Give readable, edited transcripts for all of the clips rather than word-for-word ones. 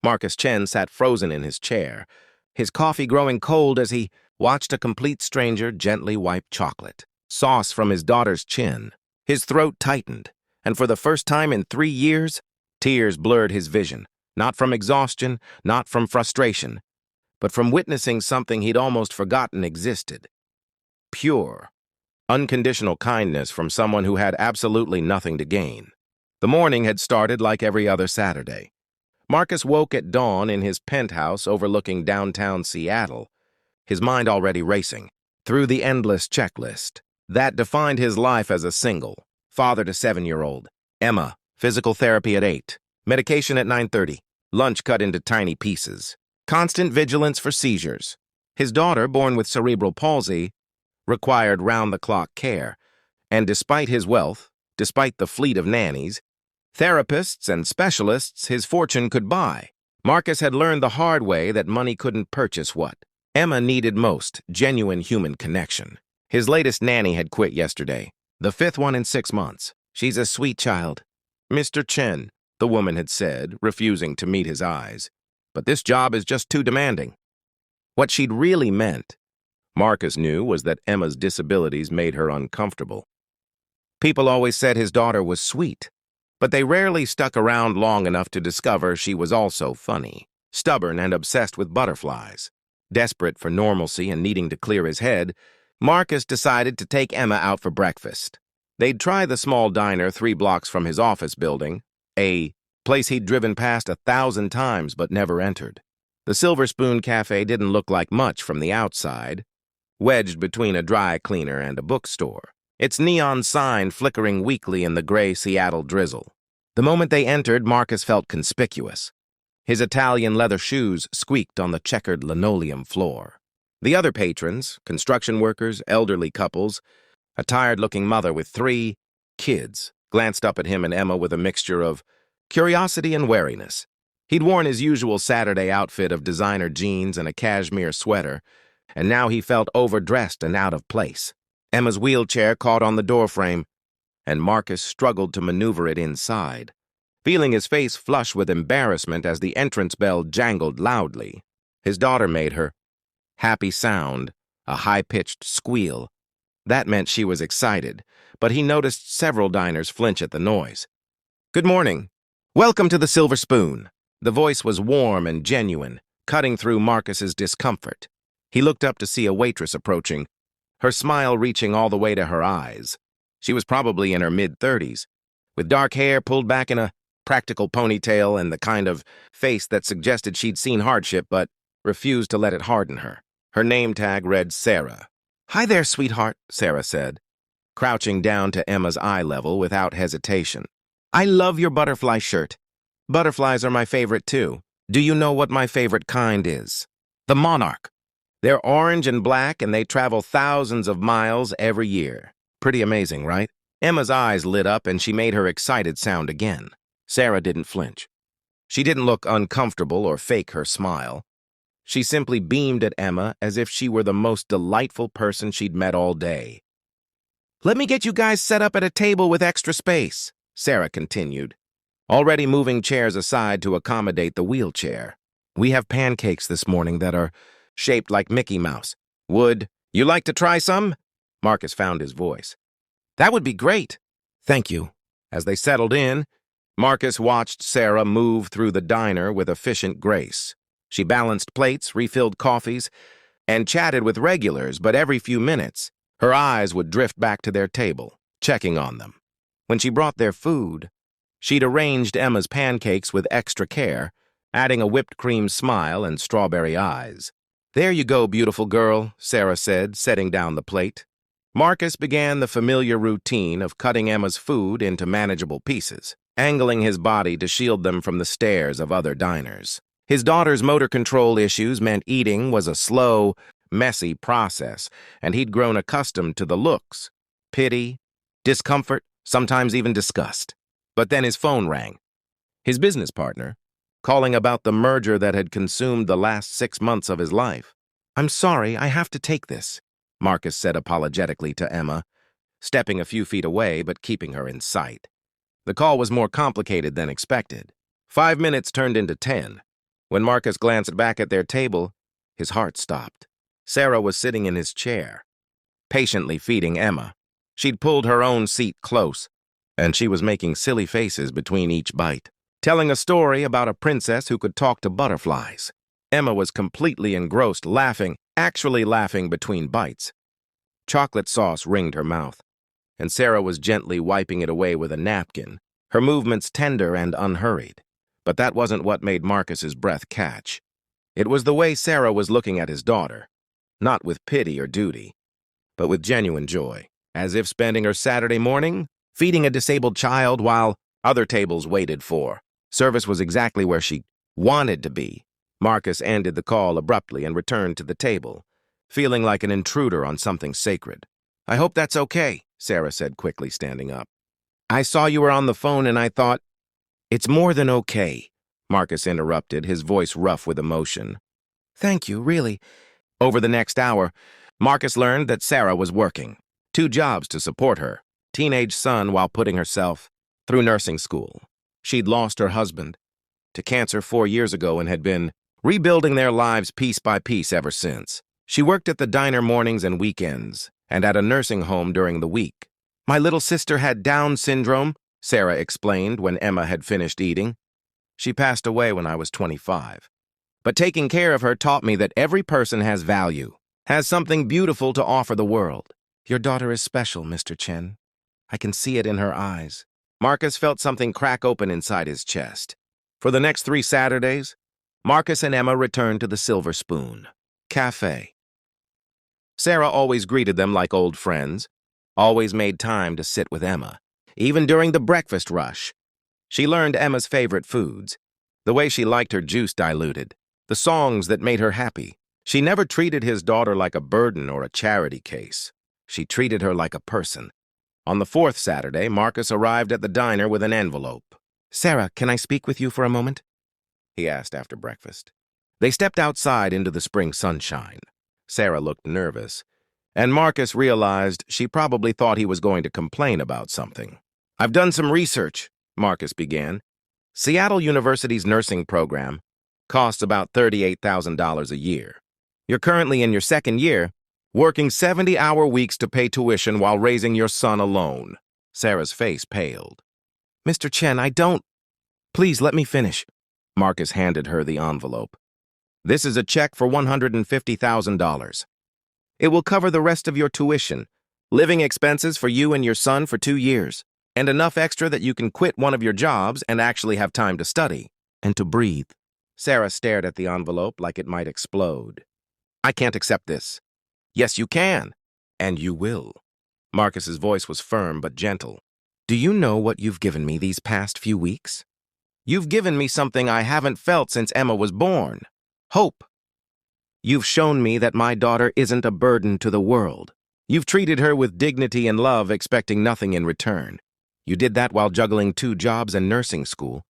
Marcus Chen sat frozen in his chair, his coffee growing cold as he watched a complete stranger gently wipe chocolate sauce from his daughter's chin. His throat tightened, and for the first time in 3 years, tears blurred his vision, not from exhaustion, not from frustration, but from witnessing something he'd almost forgotten existed. Pure, unconditional kindness from someone who had absolutely nothing to gain. The morning had started like every other Saturday. Marcus woke at dawn in his penthouse overlooking downtown Seattle, his mind already racing through the endless checklist that defined his life as a single, father to 7-year-old, Emma, physical therapy at 8, medication at 9:30, lunch cut into tiny pieces, constant vigilance for seizures. His daughter, born with cerebral palsy, required round-the-clock care, and despite his wealth, despite the fleet of nannies, therapists and specialists his fortune could buy, Marcus had learned the hard way that money couldn't purchase what Emma needed most: genuine human connection. His latest nanny had quit yesterday, the 5th one in 6 months. "She's a sweet child, Mr. Chen," the woman had said, refusing to meet his eyes. "But this job is just too demanding." What she'd really meant, Marcus knew, was that Emma's disabilities made her uncomfortable. People always said his daughter was sweet, but they rarely stuck around long enough to discover she was also funny, stubborn, and obsessed with butterflies. Desperate for normalcy and needing to clear his head, Marcus decided to take Emma out for breakfast. They'd try the small diner 3 blocks from his office building, a place he'd driven past 1,000 times but never entered. The Silver Spoon Cafe didn't look like much from the outside, wedged between a dry cleaner and a bookstore, its neon sign flickering weakly in the gray Seattle drizzle. The moment they entered, Marcus felt conspicuous. His Italian leather shoes squeaked on the checkered linoleum floor. The other patrons, construction workers, elderly couples, a tired-looking mother with 3 kids, glanced up at him and Emma with a mixture of curiosity and wariness. He'd worn his usual Saturday outfit of designer jeans and a cashmere sweater, and now he felt overdressed and out of place. Emma's wheelchair caught on the doorframe, and Marcus struggled to maneuver it inside, feeling his face flush with embarrassment as the entrance bell jangled loudly. His daughter made her happy sound, a high-pitched squeal. That meant she was excited, but he noticed several diners flinch at the noise. "Good morning. Welcome to the Silver Spoon." The voice was warm and genuine, cutting through Marcus's discomfort. He looked up to see a waitress approaching, her smile reaching all the way to her eyes. She was probably in her mid-30s, with dark hair pulled back in a practical ponytail and the kind of face that suggested she'd seen hardship but refused to let it harden her. Her name tag read Sarah. "Hi there, sweetheart," Sarah said, crouching down to Emma's eye level without hesitation. "I love your butterfly shirt. Butterflies are my favorite, too. Do you know what my favorite kind is? The monarch. They're orange and black, and they travel thousands of miles every year. Pretty amazing, right?" Emma's eyes lit up, and she made her excited sound again. Sarah didn't flinch. She didn't look uncomfortable or fake her smile. She simply beamed at Emma as if she were the most delightful person she'd met all day. "Let me get you guys set up at a table with extra space," Sarah continued, already moving chairs aside to accommodate the wheelchair. "We have pancakes this morning that are shaped like Mickey Mouse. Would you like to try some?" Marcus found his voice. "That would be great. Thank you." As they settled in, Marcus watched Sarah move through the diner with efficient grace. She balanced plates, refilled coffees, and chatted with regulars, but every few minutes, her eyes would drift back to their table, checking on them. When she brought their food, she'd arranged Emma's pancakes with extra care, adding a whipped cream smile and strawberry eyes. "There you go, beautiful girl," Sarah said, setting down the plate. Marcus began the familiar routine of cutting Emma's food into manageable pieces, angling his body to shield them from the stares of other diners. His daughter's motor control issues meant eating was a slow, messy process, and he'd grown accustomed to the looks, pity, discomfort, sometimes even disgust. But then his phone rang. His business partner, calling about the merger that had consumed the last 6 months of his life. "I'm sorry, I have to take this," Marcus said apologetically to Emma, stepping a few feet away but keeping her in sight. The call was more complicated than expected. 5 minutes turned into 10. When Marcus glanced back at their table, his heart stopped. Sarah was sitting in his chair, patiently feeding Emma. She'd pulled her own seat close, and she was making silly faces between each bite, telling a story about a princess who could talk to butterflies. Emma was completely engrossed, actually laughing between bites. Chocolate sauce ringed her mouth, and Sarah was gently wiping it away with a napkin, her movements tender and unhurried. But that wasn't what made Marcus's breath catch. It was the way Sarah was looking at his daughter, not with pity or duty, but with genuine joy, as if spending her Saturday morning feeding a disabled child while other tables waited for. Service was exactly where she wanted to be. Marcus ended the call abruptly and returned to the table, feeling like an intruder on something sacred. "I hope that's okay," Sarah said quickly, standing up. "I saw you were on the phone and I thought—" "It's more than okay," Marcus interrupted, his voice rough with emotion. "Thank you, really." Over the next hour, Marcus learned that Sarah was working 2 jobs to support her teenage son while putting herself through nursing school. She'd lost her husband to cancer 4 years ago and had been rebuilding their lives piece by piece ever since. She worked at the diner mornings and weekends and at a nursing home during the week. "My little sister had Down syndrome," Sarah explained when Emma had finished eating. "She passed away when I was 25. But taking care of her taught me that every person has value, has something beautiful to offer the world. Your daughter is special, Mr. Chen. I can see it in her eyes." Marcus felt something crack open inside his chest. For the next 3 Saturdays, Marcus and Emma returned to the Silver Spoon Cafe. Sarah always greeted them like old friends, always made time to sit with Emma, even during the breakfast rush. She learned Emma's favorite foods, the way she liked her juice diluted, the songs that made her happy. She never treated his daughter like a burden or a charity case. She treated her like a person. On the 4th Saturday, Marcus arrived at the diner with an envelope. "Sarah, can I speak with you for a moment?" he asked after breakfast. They stepped outside into the spring sunshine. Sarah looked nervous, and Marcus realized she probably thought he was going to complain about something. "I've done some research," Marcus began. "Seattle University's nursing program costs about $38,000 a year. You're currently in your 2nd year, working 70-hour weeks to pay tuition while raising your son alone." Sarah's face paled. "Mr. Chen, I don't—" "Please let me finish." Marcus handed her the envelope. "This is a check for $150,000. It will cover the rest of your tuition, living expenses for you and your son for 2 years, and enough extra that you can quit one of your jobs and actually have time to study and to breathe." Sarah stared at the envelope like it might explode. "I can't accept this." "Yes, you can, and you will." Marcus's voice was firm but gentle. "Do you know what you've given me these past few weeks? You've given me something I haven't felt since Emma was born. Hope. You've shown me that my daughter isn't a burden to the world. You've treated her with dignity and love, expecting nothing in return. You did that while juggling 2 jobs and nursing school,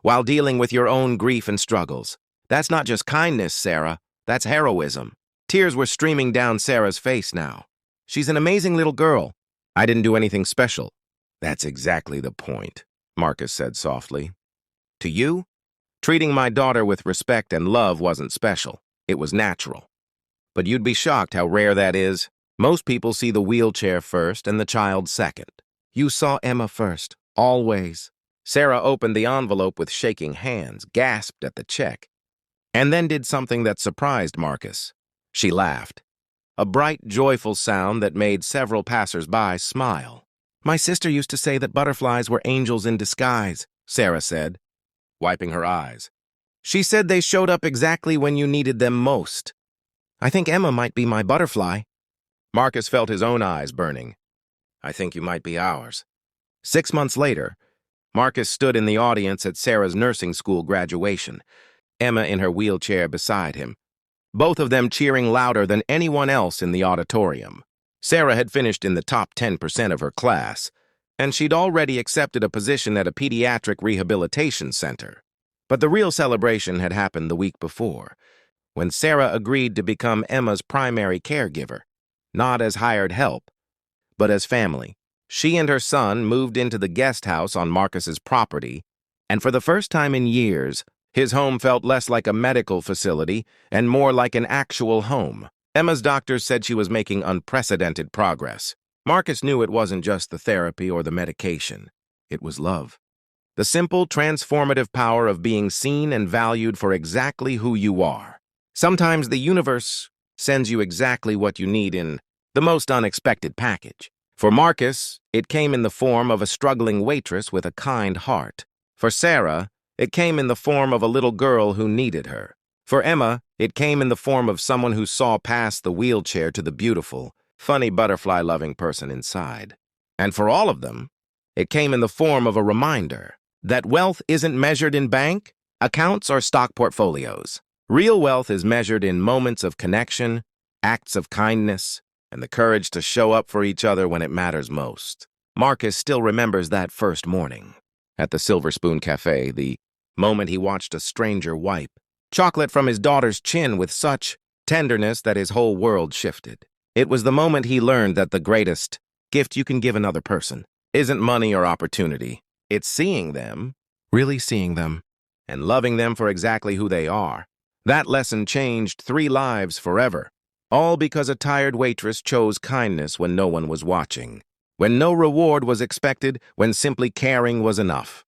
while dealing with your own grief and struggles. That's not just kindness, Sarah. That's heroism." Tears were streaming down Sarah's face now. "She's an amazing little girl. I didn't do anything special." "That's exactly the point," Marcus said softly. "To you, treating my daughter with respect and love wasn't special. It was natural. But you'd be shocked how rare that is. Most people see the wheelchair first and the child second. You saw Emma first, always." Sarah opened the envelope with shaking hands, gasped at the check, and then did something that surprised Marcus. She laughed, a bright, joyful sound that made several passers-by smile. "My sister used to say that butterflies were angels in disguise," Sarah said, wiping her eyes. "She said they showed up exactly when you needed them most. I think Emma might be my butterfly." Marcus felt his own eyes burning. "I think you might be ours." 6 months later, Marcus stood in the audience at Sarah's nursing school graduation, Emma in her wheelchair beside him, both of them cheering louder than anyone else in the auditorium. Sarah had finished in the top 10% of her class, and she'd already accepted a position at a pediatric rehabilitation center. But the real celebration had happened the week before, when Sarah agreed to become Emma's primary caregiver, not as hired help, but as family. She and her son moved into the guest house on Marcus's property, and for the first time in years, His home felt less like a medical facility and more like an actual home. Emma's doctors said she was making unprecedented progress. Marcus knew it wasn't just the therapy or the medication. It was love. The simple, transformative power of being seen and valued for exactly who you are. Sometimes the universe sends you exactly what you need in the most unexpected package. For Marcus, it came in the form of a struggling waitress with a kind heart. For Sarah, it came in the form of a little girl who needed her. For Emma, it came in the form of someone who saw past the wheelchair to the beautiful, funny butterfly-loving person inside. And for all of them, it came in the form of a reminder that wealth isn't measured in bank, accounts, or stock portfolios. Real wealth is measured in moments of connection, acts of kindness, and the courage to show up for each other when it matters most. Marcus still remembers that first morning at the Silver Spoon Cafe, the moment he watched a stranger wipe chocolate from his daughter's chin with such tenderness that his whole world shifted. It was the moment he learned that the greatest gift you can give another person isn't money or opportunity. It's seeing them, really seeing them, and loving them for exactly who they are. That lesson changed 3 lives forever, all because a tired waitress chose kindness when no one was watching, when no reward was expected, when simply caring was enough.